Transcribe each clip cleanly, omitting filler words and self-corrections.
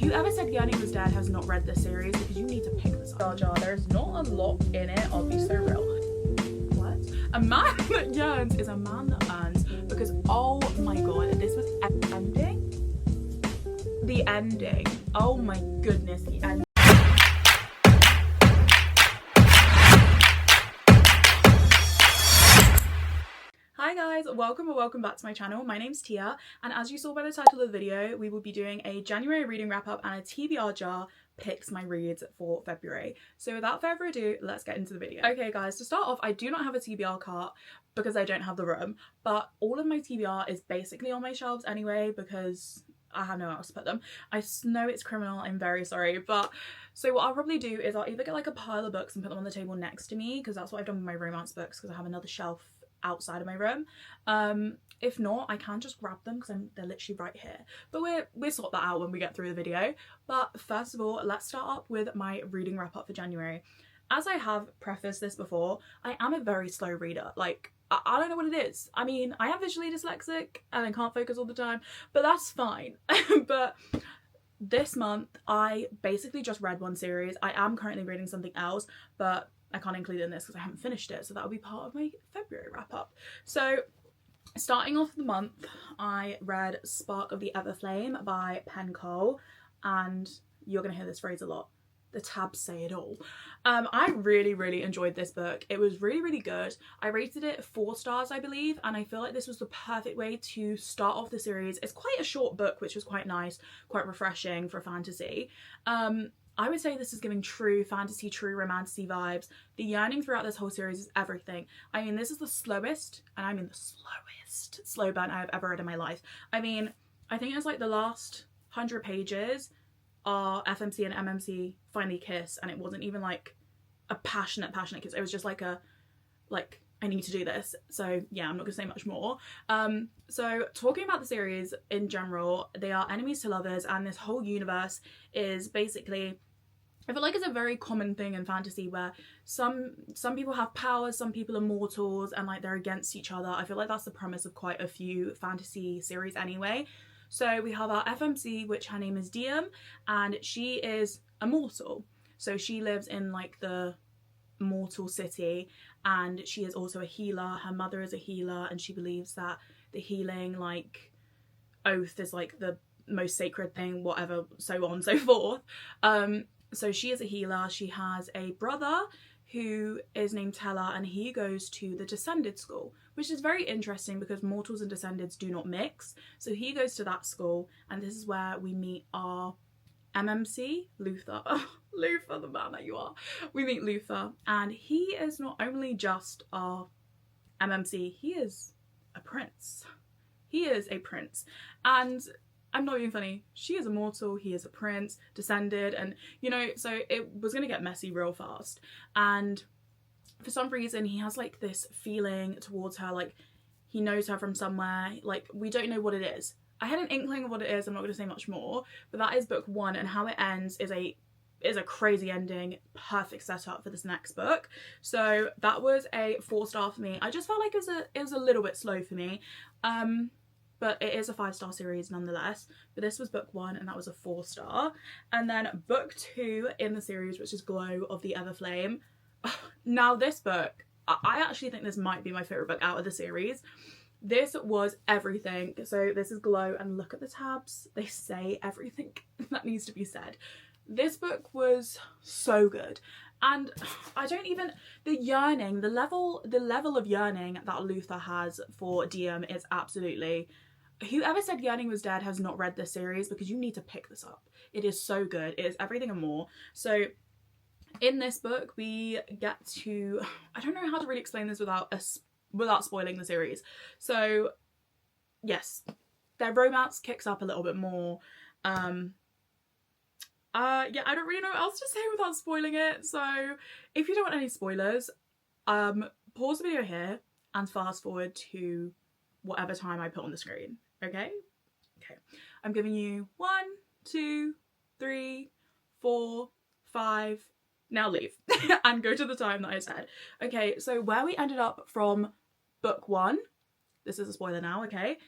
Whoever said Yearning Was Dead has not read this series because you need to pick this up. There's not a lot in it, I'll be so real. What? A man that yearns is a man that earns, because oh my god, this was ending. The ending. Oh my goodness, the ending. Hi guys, welcome or welcome back to my channel. My name's Tia, and as you saw by the title of the video, we will be doing a January reading wrap up and a TBR jar picks my reads for February. So without further ado, let's get into the video. Okay guys, to start off, I do not have a TBR cart because I don't have the room, but all of my TBR is basically on my shelves anyway because I have nowhere else to put them. I know it's criminal, I'm very sorry, but so what I'll probably do is I'll either get like a pile of books and put them on the table next to me, because that's what I've done with my romance books, because I have another shelf outside of my room. If not, I can just grab them because they're literally right here, but we'll sort that out when we get through the video. But first of all, let's start up with my reading wrap up for January. As I have prefaced this before, I am a very slow reader. Like, I don't know what it is. I mean, I am visually dyslexic and I can't focus all the time, but that's fine. But this month I basically just read one series. I am currently reading something else, but I can't include it in this because I haven't finished it, so that'll be part of my February wrap up. So starting off the month, I read Spark of the Everflame by Pen Cole, and you're gonna hear this phrase a lot. The tabs say it all. I really enjoyed this book. It was really good. I rated it 4 stars, I believe, and I feel like this was the perfect way to start off the series. It's quite a short book, which was quite nice, quite refreshing for fantasy. I would say this is giving true fantasy, true romantasy vibes. The yearning throughout this whole series is everything. I mean, this is the slowest, and I mean the slowest slow burn I have ever read in my life. I mean, I think it's like the last 100 pages are FMC and MMC finally kiss, and it wasn't even like a passionate kiss. It was just like I need to do this. So yeah, I'm not gonna say much more. So talking about the series in general, they are enemies to lovers, and this whole universe is basically, I feel like it's a very common thing in fantasy where some people have powers, some people are mortals, and like they're against each other. I feel like that's the premise of quite a few fantasy series anyway. So we have our FMC, which her name is Diem, and she is a mortal. So she lives in like the mortal city, and she is also a healer. Her mother is a healer, and she believes that the healing like oath is like the most sacred thing, whatever, so on and so forth. So she is a healer. She has a brother who is named Teller, and he goes to the Descended school, which is very interesting because mortals and Descendeds do not mix. So he goes to that school, and this is where we meet our MMC, Luther. Oh, Luther, the man that you are. We meet Luther, and he is not only just our MMC, he is a prince. He is a prince. And I'm not being funny, she is a mortal, he is a prince, descended, and you know, so it was gonna get messy real fast. And for some reason he has like this feeling towards her, like he knows her from somewhere, like we don't know what it is. I had an inkling of what it is, I'm not gonna say much more, but that is book 1, and how it ends is a crazy ending, perfect setup for this next book. So that was a 4 star for me. I just felt like it was a little bit slow for me. But it is a 5-star series nonetheless. But this was book 1, and that was a 4 star. And then book 2 in the series, which is Glow of the Everflame. Now this book, I actually think this might be my favourite book out of the series. This was everything. So this is Glow, and look at the tabs. They say everything that needs to be said. This book was so good. And I don't even, the yearning, the level of yearning that Luther has for Diem is absolutely, whoever said Yearning Was Dead has not read this series because you need to pick this up. It is so good. It is everything and more. So in this book we get to, I don't know how to really explain this without spoiling the series. So yes, their romance kicks up a little bit more. Yeah, I don't really know what else to say without spoiling it. So if you don't want any spoilers, pause the video here and fast forward to whatever time I put on the screen. Okay? Okay. I'm giving you 1, 2, 3, 4, 5. Now leave and go to the time that I said. Okay, so where we ended up from book 1, this is a spoiler now, okay?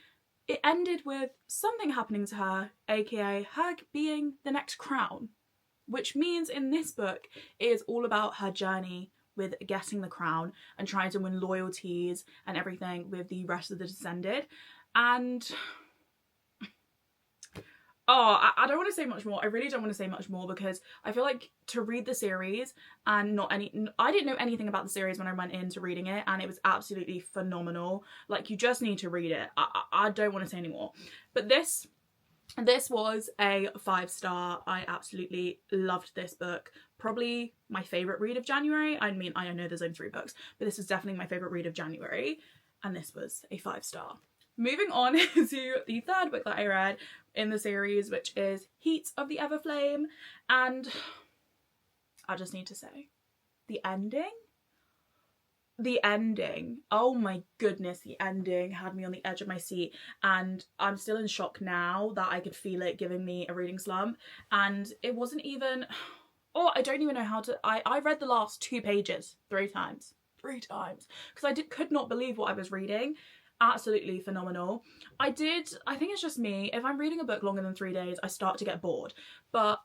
it ended with something happening to her, aka her being the next crown, which means in this book it is all about her journey with getting the crown and trying to win loyalties and everything with the rest of the descended. And I don't want to say much more. I really don't want to say much more because I feel like to read the series and I didn't know anything about the series when I went into reading it, and it was absolutely phenomenal. Like, you just need to read it. I don't want to say any more. But this was a 5-star. I absolutely loved this book. Probably my favourite read of January. I mean, I know there's only 3 books, but this is definitely my favourite read of January. And this was a 5-star. Moving on to the 3rd book that I read in the series, which is Heat of the Everflame. And I just need to say, the ending, oh my goodness, the ending had me on the edge of my seat, and I'm still in shock now that I could feel it giving me a reading slump. And it wasn't even, I don't even know how to, I read the last 2 pages 3 times because I could not believe what I was reading. Absolutely phenomenal. I think it's just me, if I'm reading a book longer than 3 days, I start to get bored, but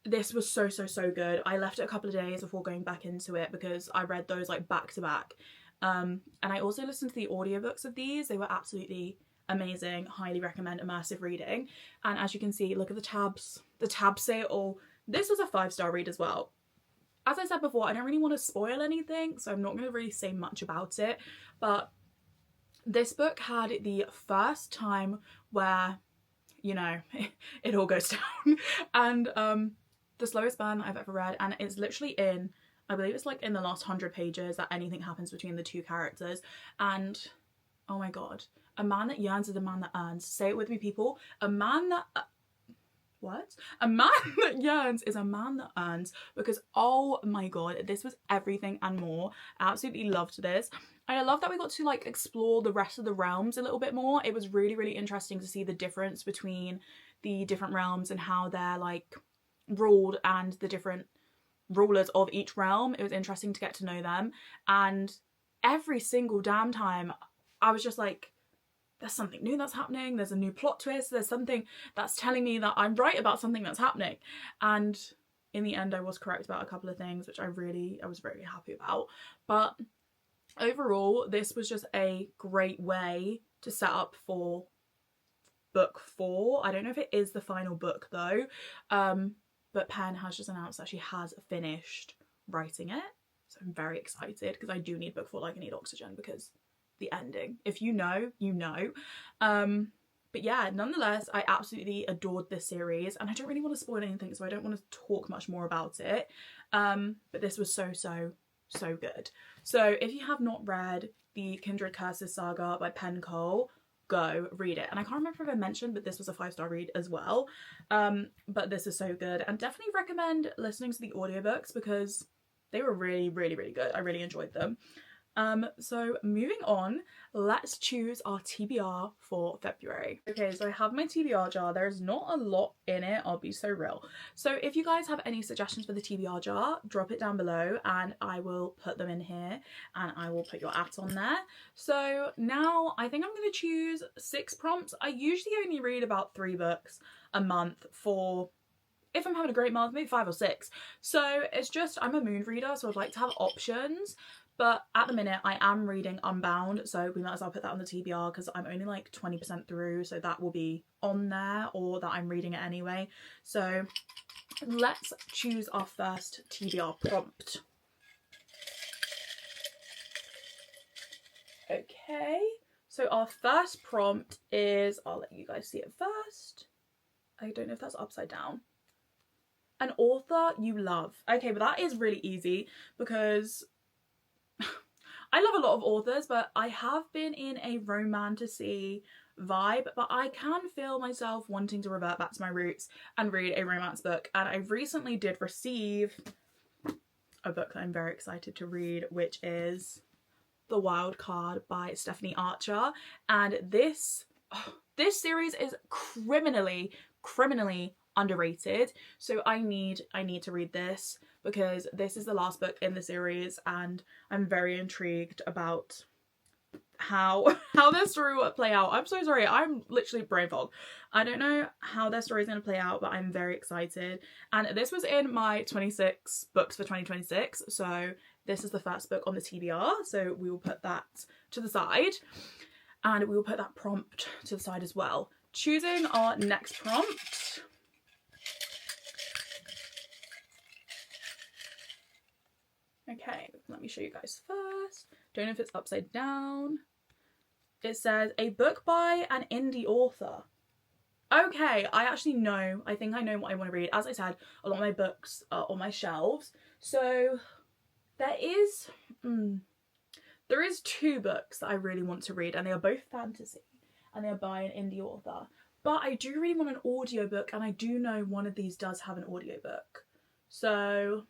this was so good. I left it a couple of days before going back into it because I read those like back to back, and I also listened to the audiobooks of these. They were absolutely amazing. Highly recommend immersive reading. And as you can see, look at the tabs say it all. This was a 5-star read as well. As I said before, I don't really want to spoil anything, so I'm not going to really say much about it, but this book had the first time where, you know, it all goes down. And the slowest burn I've ever read, and it's literally in, I believe it's like in the last 100 pages that anything happens between the 2 characters. And oh my god, a man that yearns is a man that earns. Say it with me, people. A man that yearns is a man that earns, because oh my god, this was everything and more. I absolutely loved this. And I love that we got to like explore the rest of the realms a little bit more. It was really interesting to see the difference between the different realms and how they're like ruled, and the different rulers of each realm. It was interesting to get to know them, and every single damn time I was just like, there's something new that's happening, there's a new plot twist, there's something that's telling me that I'm right about something that's happening. And in the end I was correct about a couple of things, which I was very happy about. But overall, this was just a great way to set up for book 4. I don't know if it is the final book though, but Pen has just announced that she has finished writing it, so I'm very excited because I do need book 4 like I need oxygen, because the ending, if you know, you know. But yeah, nonetheless, I absolutely adored this series, and I don't really want to spoil anything, so I don't want to talk much more about it. But this was so good. So if you have not read the Kindred Curses saga by Pen Cole, go read it. And I can't remember if I mentioned, but this was a 5-star read as well. But this is so good, and definitely recommend listening to the audiobooks because they were really good. I really enjoyed them. So moving on, let's choose our TBR for February. Okay, so I have my TBR jar. There's not a lot in it, I'll be so real. So if you guys have any suggestions for the TBR jar, drop it down below and I will put them in here, and I will put your @ on there. So now I think I'm going to choose 6 prompts. I usually only read about 3 books a month, for if I'm having a great month, maybe 5 or 6. So it's just, I'm a mood reader, so I'd like to have options. But at the minute I am reading Unbound, so we might as well put that on the TBR because I'm only like 20% through, so that will be on there, or that I'm reading it anyway. So let's choose our first TBR prompt. Okay, so our first prompt is, I'll let you guys see it first. I don't know if that's upside down. An author you love. Okay, but that is really easy because I love a lot of authors, but I have been in a romantasy vibe, but I can feel myself wanting to revert back to my roots and read a romance book. And I recently did receive a book that I'm very excited to read, which is The Wild Card by Stephanie Archer. And this series is criminally underrated, so I need to read this because this is the last book in the series and I'm very intrigued about how their story will play out. I'm so sorry, I'm literally brain fog. I don't know how their story is going to play out, but I'm very excited. And this was in my 26 books for 2026, so this is the first book on the TBR, so we will put that to the side, and we will put that prompt to the side as well. Choosing our next prompt. Okay, let me show you guys first. Don't know if it's upside down. It says, a book by an indie author. Okay, I actually know, I think I know what I want to read. As I said, a lot of my books are on my shelves. So there is 2 books that I really want to read, and they are both fantasy, and they are by an indie author. But I do really want an audiobook, and I do know one of these does have an audiobook. So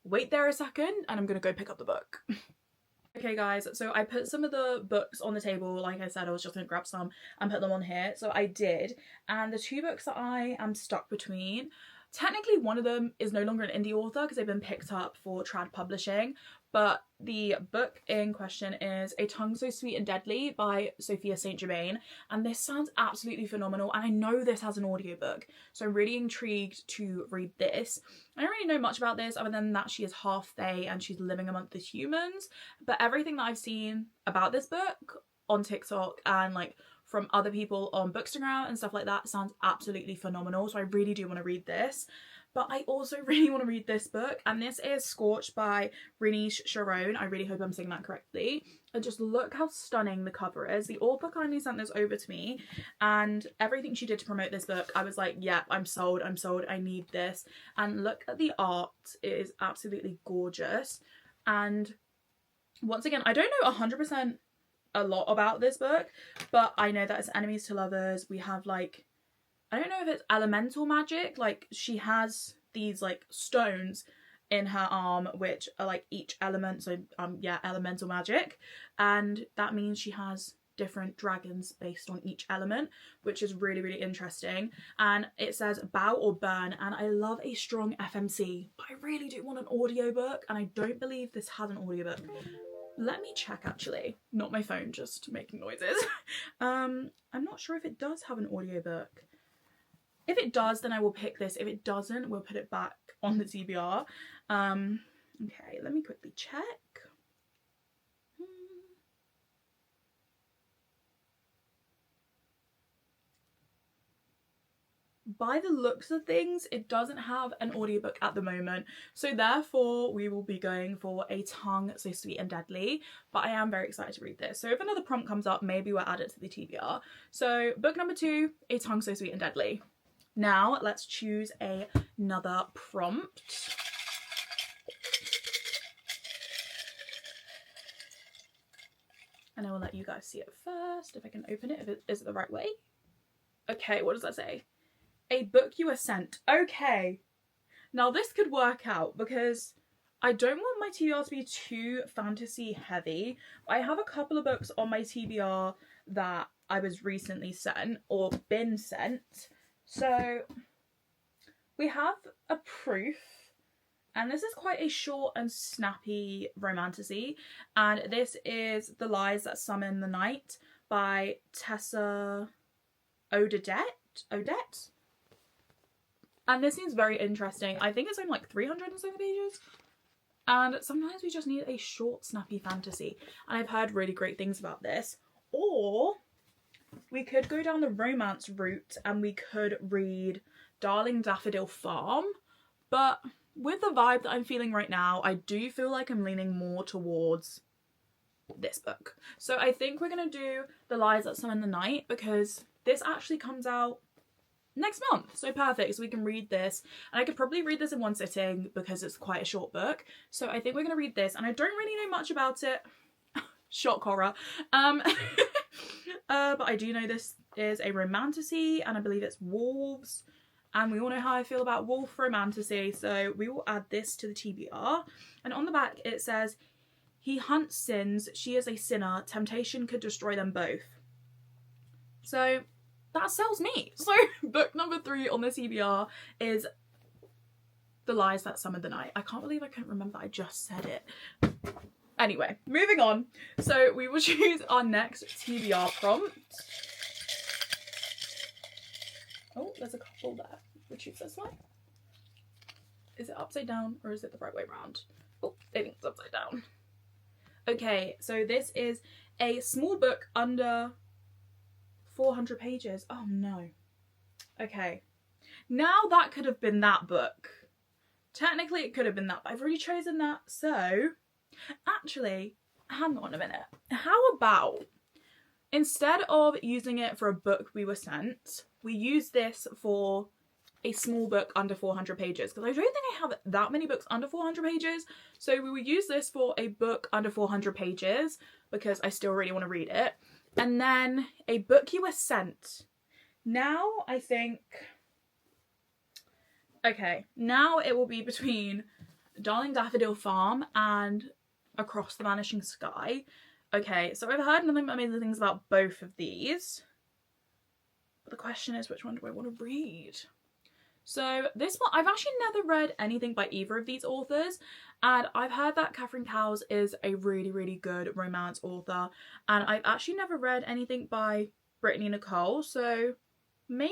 wait there a second, and I'm gonna go pick up the book. Okay guys, so I put some of the books on the table. Like I said, I was just gonna grab some and put them on here, so I did. And the 2 books that I am stuck between, technically one of them is no longer an indie author because they've been picked up for trad publishing, but the book in question is A Tongue So Sweet and Deadly by Sophia St. Germain, and this sounds absolutely phenomenal, and I know this has an audiobook, so I'm really intrigued to read this. I don't really know much about this other than that she is half Fae and she's living amongst the humans, but everything that I've seen about this book on TikTok and like from other people on Bookstagram and stuff like that sounds absolutely phenomenal, so I really do want to read this. But I also really want to read this book, and this is Scorched by Renish Sharon. I really hope I'm saying that correctly. And just look how stunning the cover is. The author kindly sent this over to me, and everything she did to promote this book, I was like, yeah, I'm sold, I need this. And look at the art, it is absolutely gorgeous. And once again, I don't know 100% a lot about this book, but I know that it's enemies to lovers. We have like, I don't know if it's elemental magic, like she has these like stones in her arm which are like each element, so yeah, elemental magic, and that means she has different dragons based on each element, which is really, really interesting. And it says bow or burn, and I love a strong FMC, but I really do want an audiobook, and I don't believe this has an audiobook. Let me check actually, not my phone just making noises. I'm not sure if it does have an audiobook. If it does, then I will pick this. If it doesn't, we'll put it back on the TBR. Okay, let me quickly check. By the looks of things, it doesn't have an audiobook at the moment, so therefore we will be going for A Tongue So Sweet and Deadly, but I am very excited to read this, so if another prompt comes up, maybe we'll add it to the TBR. So book number 2, A Tongue So Sweet and Deadly. Now let's choose another prompt. And I will let you guys see it first, if I can open it, if it is the right way. Okay, what does that say? A book you were sent. Okay. Now this could work out because I don't want my TBR to be too fantasy heavy. I have a couple of books on my TBR that I was recently sent or been sent. So we have a proof, and this is quite a short and snappy romantasy, and this is The Lies That Summon the Night by Tessa Odette. And this seems very interesting. I think it's only like 300 and something pages. And sometimes we just need a short, snappy fantasy. And I've heard really great things about this. Or we could go down the romance route and we could read Darling Daffodil Farm. But with the vibe that I'm feeling right now, I do feel like I'm leaning more towards this book. So I think we're going to do The Lies That Summon the Night because this actually comes out next month, so perfect, so we can read this, and I could probably read this in one sitting because it's quite a short book. So I think we're gonna read this, and I don't really know much about it. Shock horror. But I do know this is a romantasy, and I believe it's wolves, and we all know how I feel about wolf romantasy, so we will add this to the TBR. And on the back it says, he hunts sins, she is a sinner, temptation could destroy them both. So that sells me. So book number 3 on the TBR is The Lies That Summoned the Night. I can't believe I couldn't remember that I just said it. Anyway, moving on. So we will choose our next TBR prompt. Oh, there's a couple there. We'll choose this one. Is it upside down or is it the right way around? Oh, I think it's upside down. Okay, so this is a small book under 400 pages. Oh no. Okay. Now that could have been that book. Technically it could have been that, but I've already chosen that. So, actually, hang on a minute. How about, instead of using it for a book we were sent, we use this for a small book under 400 pages? Because I don't think I have that many books under 400 pages. So we will use this for a book under 400 pages because I still really want to read it. And then a book you were sent. Now I think... Okay, now it will be between Darling Daffodil Farm and Across the Vanishing Sky. Okay, so I've heard nothing but amazing things about both of these. But the question is, which one do I want to read? So this one, I've actually never read anything by either of these authors, and I've heard that Catherine Cowles is a really, really good romance author, and I've actually never read anything by Brittany Nicole, so maybe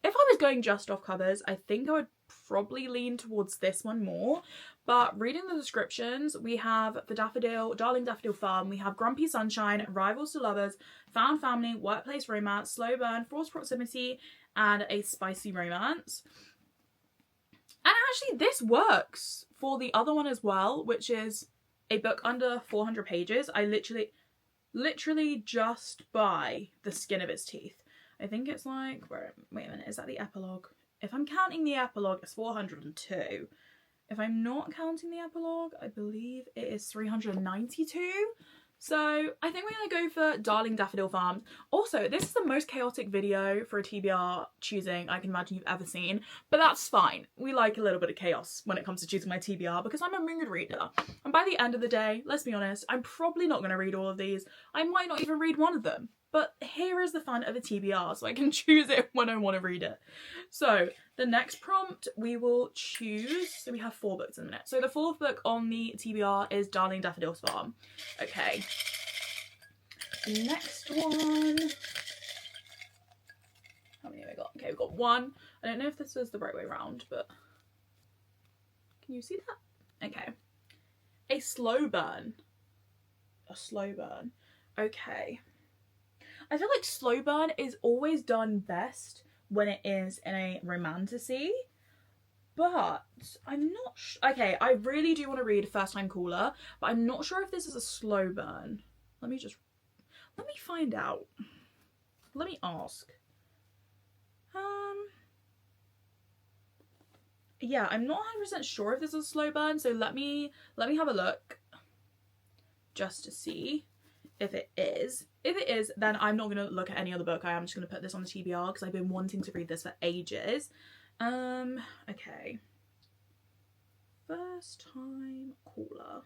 if I was going just off covers, I think I would probably lean towards this one more. But reading the descriptions, we have The Daffodil, Darling Daffodil Farm, we have Grumpy Sunshine, Rivals to Lovers, Found Family, Workplace Romance, Slow Burn, Forced Proximity, and a Spicy Romance. And actually this works for the other one as well, which is a book under 400 pages. I literally just by the skin of its teeth. I think it's like, wait a minute, is that the epilogue? If I'm counting the epilogue, it's 402. If I'm not counting the epilogue, I believe it is 392. So I think we're going to go for Darling Daffodil Farm. Also, this is the most chaotic video for a TBR choosing I can imagine you've ever seen, but that's fine. We like a little bit of chaos when it comes to choosing my TBR because I'm a mood reader. And by the end of the day, let's be honest, I'm probably not going to read all of these. I might not even read one of them. But here is the fun of a TBR, so I can choose it when I want to read it. So the next prompt we will choose, so we have 4 books in a minute. So the 4th book on the TBR is Darling Daffodil's Farm. Okay. The next one. How many have I got? Okay, we've got 1. I don't know if this is the right way around, but can you see that? Okay. A slow burn. A slow burn. Okay. I feel like slow burn is always done best when it is in a romantasy, but I'm not okay, I really do want to read First Time Caller, but I'm not sure if this is a slow burn. Let me find out. Let me ask. Yeah, I'm not 100% sure if this is a slow burn, so let me have a look just to see if it is. If it is, then I'm not going to look at any other book. I am just going to put this on the TBR because I've been wanting to read this for ages. Okay. First Time Caller.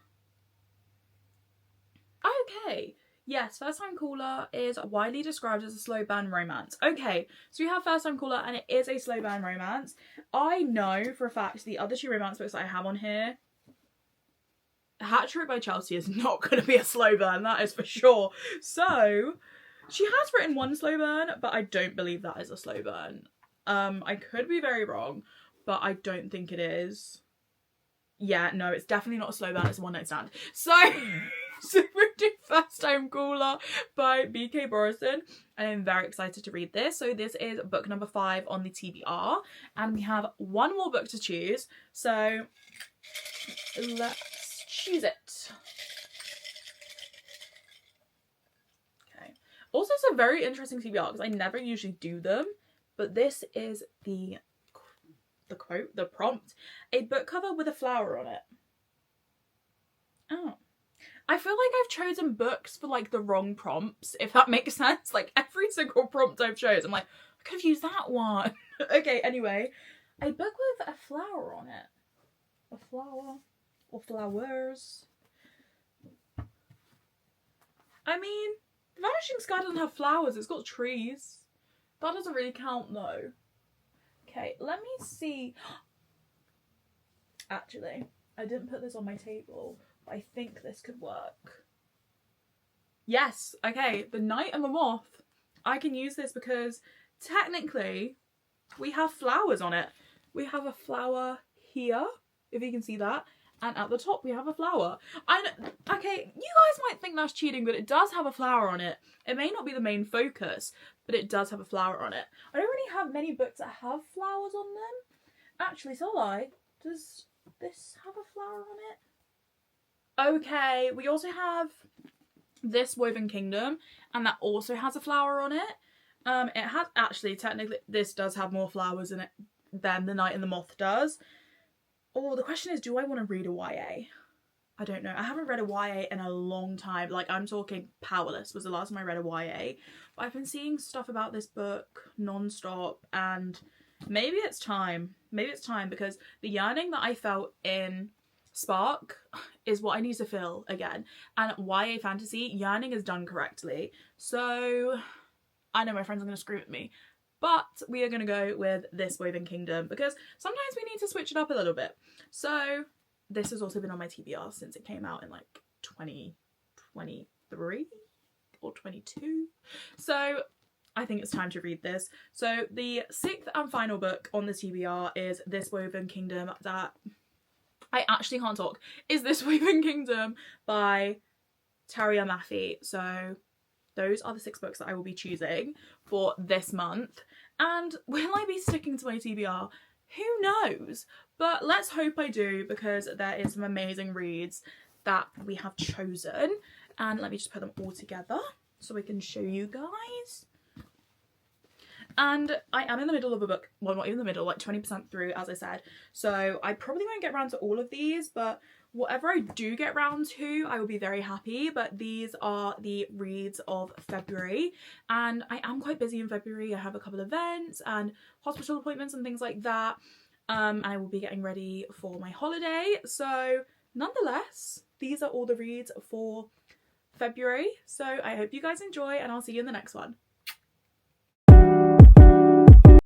Okay. Yes, First Time Caller is widely described as a slow burn romance. Okay, so we have First Time Caller and it is a slow burn romance. I know for a fact the other 2 romance books that I have on here, Hat Trick by Chelsea is not going to be a slow burn, that is for sure. So, she has written 1 slow burn, but I don't believe that is a slow burn. I could be very wrong, but I don't think it is. Yeah, no, it's definitely not a slow burn, it's a one night stand. So we're doing First Time Caller by B.K. Borison, and I'm very excited to read this. So this is book number 5 on the TBR, and we have 1 more book to choose. So let's choose it. Okay. Also, it's a very interesting TBR because I never usually do them, but this is the quote, the prompt, a book cover with a flower on it. Oh. I feel like I've chosen books for like the wrong prompts, if that makes sense. Like every single prompt I've chosen, I'm like, I could have used that one. Okay, anyway, a book with a flower on it. A flower or flowers. I mean, The Vanishing Sky doesn't have flowers, it's got trees. That doesn't really count though. Okay, let me see. Actually, I didn't put this on my table, I think this could work. Yes, okay, the Knight and the Moth. I can use this because technically we have flowers on it. We have a flower here, if you can see that, and at the top we have a flower. Okay, you guys might think that's cheating, but it does have a flower on it. It may not be the main focus, but it does have a flower on it. I don't really have many books that have flowers on them. Actually, so does this have a flower on it? Okay, we also have this Woven Kingdom, and that also has a flower on it. It has, actually, technically, this does have more flowers in it than The Knight and the Moth does. Oh, the question is, do I want to read a YA? I don't know. I haven't read a YA in a long time. Like, I'm talking Powerless was the last time I read a YA. But I've been seeing stuff about this book non-stop, and maybe it's time. Maybe it's time, because the yearning that I felt in Spark is what I need to feel again. And YA fantasy, yearning is done correctly. So I know my friends are going to scream at me, but we are going to go with this Woven Kingdom because sometimes we need to switch it up a little bit. So this has also been on my TBR since it came out in like 2023 or 22. So I think it's time to read this. So the 6th and final book on the TBR is This Woven Kingdom, that I actually can't talk, is This Woven Kingdom by Taria Maffey. So those are the 6 books that I will be choosing for this month. And will I be sticking to my TBR? Who knows? But let's hope I do, because there is some amazing reads that we have chosen. And let me just put them all together so I can show you guys. And I am in the middle of a book, well, not even the middle, like 20% through, as I said. So I probably won't get around to all of these, but whatever I do get round to, I will be very happy. But these are the reads of February, and I am quite busy in February. I have a couple of events and hospital appointments and things like that. I will be getting ready for my holiday. So nonetheless, these are all the reads for February. So I hope you guys enjoy, and I'll see you in the next one.